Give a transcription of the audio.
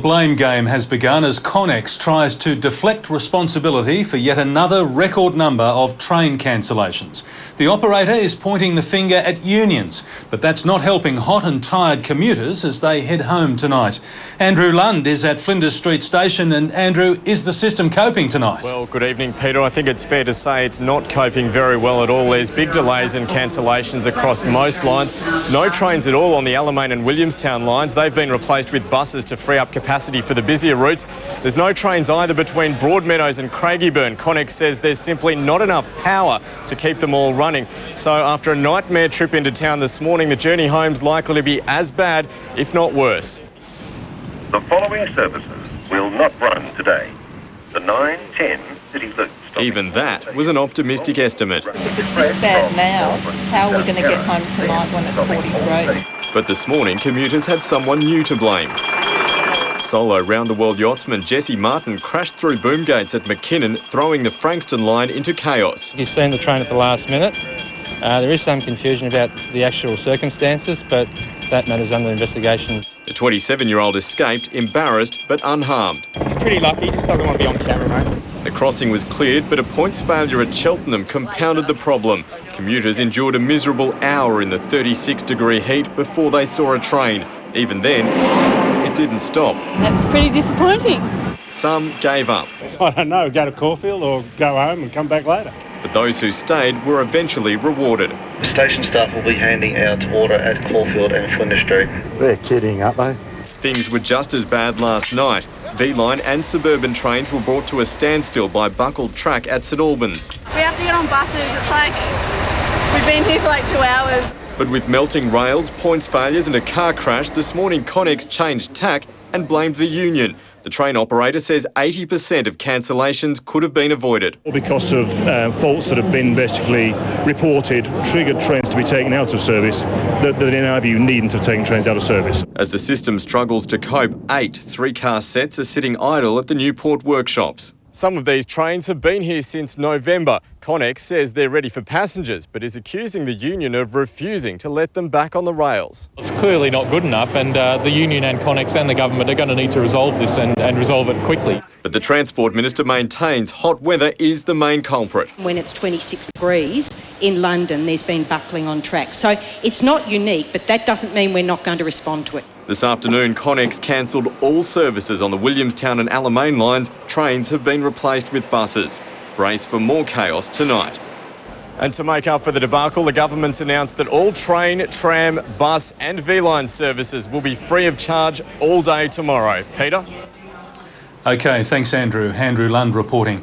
blame game has begun as Connex tries to deflect responsibility for yet another record number of train cancellations. The operator is pointing the finger at unions, but that's not helping hot and tired commuters as they head home tonight. Andrew Lund is at Flinders Street Station. And Andrew, is the system coping tonight? Well, good evening, Peter. I think it's fair to say it's not coping very well at all. There's big delays and cancellations across most lines. No trains at all on the Alamein and Williamstown lines. They've been replaced with buses to free up capacity for the busier routes. There's no trains either between Broadmeadows and Craigieburn. Connex says there's simply not enough power to keep them all running. So after a nightmare trip into town this morning, the journey home's likely to be as bad, if not worse. The following services will not run today. The 9:10 City Loop. Even that was an optimistic estimate. If it's this bad now, how are we going to get home tonight when it's 43? But this morning, commuters had someone new to blame. Solo round-the-world yachtsman Jesse Martin crashed through boom gates at McKinnon, throwing the Frankston line into chaos. He's seen the train at the last minute. There is some confusion about the actual circumstances, but that matter's under investigation. The 27-year-old escaped, embarrassed but unharmed. Pretty lucky, just doesn't want to be on camera, mate. The crossing was cleared, but a points failure at Cheltenham compounded the problem. Commuters endured a miserable hour in the 36-degree heat before they saw a train. Even then, it didn't stop. That's pretty disappointing. Some gave up. I don't know, go to Caulfield or go home and come back later. But those who stayed were eventually rewarded. The station staff will be handing out water at Caulfield and Flinders Street. They're kidding, aren't they? Things were just as bad last night. V-Line and suburban trains were brought to a standstill by buckled track at St Albans. We have to get on buses. It's like we've been here for like 2 hours. But with melting rails, points failures and a car crash, this morning Connex changed tack and blamed the union. The train operator says 80% of cancellations could have been avoided. Because of faults that have been basically reported, triggered trains to be taken out of service, that in our view needn't have taken trains out of service. As the system struggles to cope, 8 three-car sets are sitting idle at the Newport workshops. Some of these trains have been here since November. Connex says they're ready for passengers, but is accusing the union of refusing to let them back on the rails. It's clearly not good enough, and the union and Connex and the government are going to need to resolve this and resolve it quickly. But the Transport Minister maintains hot weather is the main culprit. When it's 26 degrees in London, there's been buckling on tracks. So it's not unique, but that doesn't mean we're not going to respond to it. This afternoon, Connex cancelled all services on the Williamstown and Alamein lines. Trains have been replaced with buses. Brace for more chaos tonight. And to make up for the debacle, the government's announced that all train, tram, bus and V-Line services will be free of charge all day tomorrow. Peter? OK, thanks Andrew. Andrew Lund reporting.